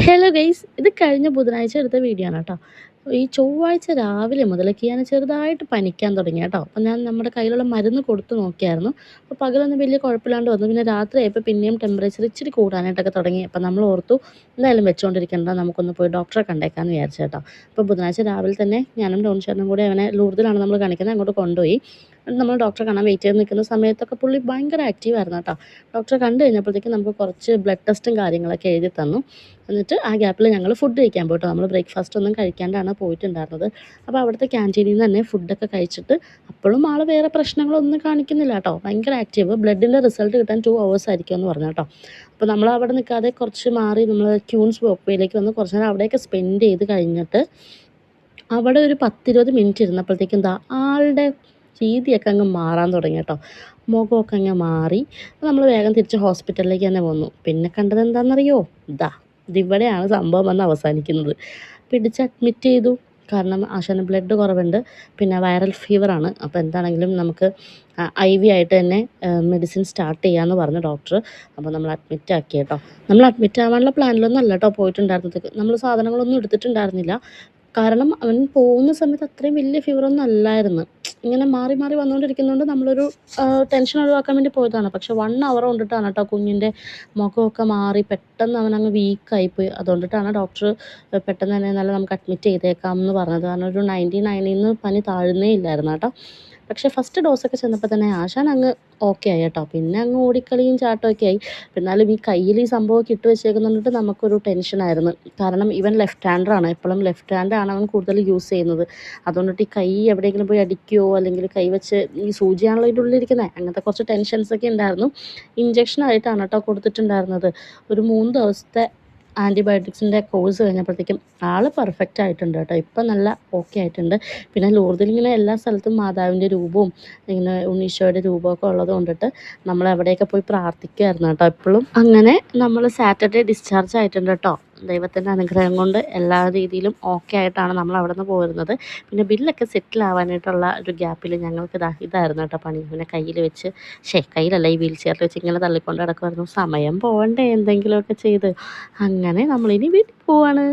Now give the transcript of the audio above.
Hello guys, ഇത് കഴിഞ്ഞ ബുധനാഴ്ച എടുത്ത വീഡിയോ ആണ് കേട്ടോ. ഈ ചൊവ്വാഴ്ച രാവിലെ മുതൽ കിയാൻ ചെറുതായിട്ട് പനിക്കാൻ തുടങ്ങി കേട്ടോ. അപ്പം ഞാൻ നമ്മുടെ കയ്യിലുള്ള മരുന്ന് കൊടുത്ത് നോക്കിയായിരുന്നു. അപ്പോൾ പകലൊന്നും വലിയ കുഴപ്പമില്ലാണ്ട് വന്നു. പിന്നെ രാത്രിയായപ്പോൾ പിന്നെയും ടെമ്പറേച്ചർ ഇച്ചിരി കൂടാനായിട്ടൊക്കെ തുടങ്ങി. അപ്പം നമ്മൾ ഓർത്തു എന്തായാലും വെച്ചുകൊണ്ടിരിക്കേണ്ട, നമുക്കൊന്ന് പോയി ഡോക്ടറെ കണ്ടേക്കാമെന്ന് വിചാരിച്ചു കേട്ടോ. അപ്പോൾ ബുധനാഴ്ച രാവിലെ തന്നെ ഞാനും ഡോൺ ചേട്ടനും കൂടി അവനെ ലൂർദിലാണ് നമ്മൾ കാണിക്കുന്നത്, അങ്ങോട്ട് കൊണ്ടുപോയി. നമ്മൾ ഡോക്ടറെ കാണാൻ വെയിറ്റ് ചെയ്ത് നിൽക്കുന്ന സമയത്തൊക്കെ പുള്ളി ഭയങ്കര ആക്റ്റീവായിരുന്നു കേട്ടോ. ഡോക്ടറെ കണ്ടു കഴിഞ്ഞപ്പോഴത്തേക്കും നമുക്ക് കുറച്ച് ബ്ലഡ് ടെസ്റ്റും കാര്യങ്ങളൊക്കെ എഴുതി തന്നു. എന്നിട്ട് ആ ഗ്യാപ്പിൽ ഞങ്ങൾ ഫുഡ് കഴിക്കാൻ പോയിട്ടോ. നമ്മൾ ബ്രേക്ക്ഫാസ്റ്റ് ഒന്നും കഴിക്കാണ്ടാണ് പോയിട്ടുണ്ടായിരുന്നത്. അപ്പോൾ അവിടുത്തെ ക്യാൻറ്റീനിൽ നിന്ന് തന്നെ ഫുഡൊക്കെ കഴിച്ചിട്ട് അപ്പോഴും ആൾ വേറെ പ്രശ്നങ്ങളൊന്നും കാണിക്കുന്നില്ല കേട്ടോ. ഭയങ്കര ആക്റ്റീവ്. ബ്ലഡിൻ്റെ റിസൾട്ട് കിട്ടാൻ 2 hours ആയിരിക്കും എന്ന് പറഞ്ഞു കേട്ടോ. അപ്പോൾ നമ്മൾ അവിടെ നിൽക്കാതെ കുറച്ച് മാറി നമ്മൾ ക്യൂൻസ് വോക്ക്വേയിലേക്ക് വന്ന് കുറച്ച് നേരം അവിടെയൊക്കെ സ്പെൻഡ് ചെയ്ത് കഴിഞ്ഞിട്ട് അവിടെ ഒരു 10-20 മിനിറ്റ് ഇരുന്നപ്പോഴത്തേക്കും എന്താ ആളുടെ രീതിയൊക്കെ അങ്ങ് മാറാൻ തുടങ്ങി കേട്ടോ. മുഖമൊക്കെ അങ്ങ് മാറി. നമ്മൾ വേഗം തിരിച്ച് ഹോസ്പിറ്റലിലേക്ക് തന്നെ വന്നു. പിന്നെ കണ്ടത് എന്താണെന്നറിയോ? ഇതിവിടെയാണ് സംഭവം വന്ന് അവസാനിക്കുന്നത്. പിടിച്ച് അഡ്മിറ്റ് ചെയ്തു. കാരണം ആശാന് ബ്ലഡ് കുറവുണ്ട്, പിന്നെ വൈറൽ ഫീവറാണ്. അപ്പോൾ എന്താണെങ്കിലും നമുക്ക് IV ആയിട്ട് തന്നെ മെഡിസിൻ സ്റ്റാർട്ട് ചെയ്യാമെന്ന് പറഞ്ഞു ഡോക്ടർ. അപ്പോൾ നമ്മൾ അഡ്മിറ്റ് ആക്കി കേട്ടോ. നമ്മൾ അഡ്മിറ്റ് ആവാനുള്ള പ്ലാനിലൊന്നും അല്ല കേട്ടോ പോയിട്ടുണ്ടായിരുന്നത്. നമ്മൾ സാധനങ്ങളൊന്നും എടുത്തിട്ടുണ്ടായിരുന്നില്ല. കാരണം അവൻ പോകുന്ന സമയത്ത് അത്രയും വലിയ ഫീവറൊന്നും അല്ലായിരുന്നു. ഇങ്ങനെ മാറി മാറി വന്നുകൊണ്ടിരിക്കുന്നതുകൊണ്ട് നമ്മളൊരു ടെൻഷൻ ഒഴിവാക്കാൻ വേണ്ടി പോയതാണ്. പക്ഷേ 1 hour കൊണ്ടിട്ടാണ് കേട്ടോ കുഞ്ഞിൻ്റെ മുഖമൊക്കെ മാറി പെട്ടെന്ന് അവനങ്ങ് വീക്കായിപ്പോയി. അതുകൊണ്ടിട്ടാണ് ഡോക്ടർ പെട്ടെന്ന് തന്നെ എന്നാലും നമുക്ക് അഡ്മിറ്റ് ചെയ്തേക്കാം എന്ന് പറഞ്ഞത്. കാരണം ഒരു 99ൽ നിന്ന് പനി താഴുന്നേ ഇല്ലായിരുന്നു കേട്ടോ. പക്ഷേ ഫസ്റ്റ് ഡോസൊക്കെ ചെന്നപ്പോൾ തന്നെ ആശാൻ അങ്ങ് ഓക്കെ ആയി കേട്ടോ. പിന്നെ അങ്ങ് ഓടിക്കളിയും ചാട്ടമൊക്കെ ആയി. എന്നാലും ഈ കയ്യിൽ ഈ സംഭവമൊക്കെ ഇട്ട് വെച്ചേക്കുന്നുണ്ട് നമുക്കൊരു ടെൻഷനായിരുന്നു. കാരണം ഇവൻ ലെഫ്റ്റ് ഹാൻഡറാണ്. എപ്പോഴും ലെഫ്റ്റ് ഹാൻഡാണ് അവൻ കൂടുതൽ യൂസ് ചെയ്യുന്നത്. അതുകൊണ്ടിട്ട് ഈ കൈ എവിടെയെങ്കിലും പോയി അടിക്കുകയോ അല്ലെങ്കിൽ കൈ വെച്ച് ഈ സൂചിയാണല്ലോ ഇതിൻ്റെ ഉള്ളിലിരിക്കുന്നത്, അങ്ങനത്തെ കുറച്ച് ടെൻഷൻസൊക്കെ ഉണ്ടായിരുന്നു. ഇഞ്ചക്ഷനായിട്ടാണ് കേട്ടോ കൊടുത്തിട്ടുണ്ടായിരുന്നത്. ഒരു 3 ദിവസത്തെ ആൻറ്റിബയോട്ടിക്സിൻ്റെ കോഴ്സ് കഴിഞ്ഞപ്പോഴത്തേക്കും ആൾ പെർഫെക്റ്റ് ആയിട്ടുണ്ട് കേട്ടോ. ഇപ്പം നല്ല ഓക്കെ ആയിട്ടുണ്ട്. പിന്നെ ലൂർദിലിങ്ങനെ എല്ലാ സ്ഥലത്തും മാതാവിൻ്റെ രൂപവും ഇങ്ങനെ ഉണ്ണീശോയുടെ രൂപമൊക്കെ ഉള്ളത് കൊണ്ടിട്ട് നമ്മൾ എവിടെയൊക്കെ പോയി പ്രാർത്ഥിക്കുമായിരുന്നു കേട്ടോ എപ്പോഴും. അങ്ങനെ നമ്മൾ സാറ്റർഡേ ഡിസ്ചാർജ് ആയിട്ടുണ്ട് കേട്ടോ. ദൈവത്തിൻ്റെ അനുഗ്രഹം കൊണ്ട് എല്ലാ രീതിയിലും ഓക്കെ ആയിട്ടാണ് നമ്മൾ അവിടെ നിന്ന് പോരുന്നത്. പിന്നെ ബില്ലൊക്കെ സെറ്റിൽ ആവാനായിട്ടുള്ള ഒരു ഗ്യാപ്പിൽ ഞങ്ങൾക്ക് ഇതായിരുന്നു കേട്ടോ പണി. പിന്നെ കയ്യിൽ വെച്ച് കയ്യിലല്ല, ഈ വീൽ ചെയറിൽ വെച്ച് ഇങ്ങനെ തള്ളിക്കൊണ്ട് കിടക്കുമായിരുന്നു. സമയം പോകണ്ടേ എന്തെങ്കിലുമൊക്കെ ചെയ്ത്. അങ്ങനെ നമ്മളിനി വീട്ടിൽ പോവാണ്.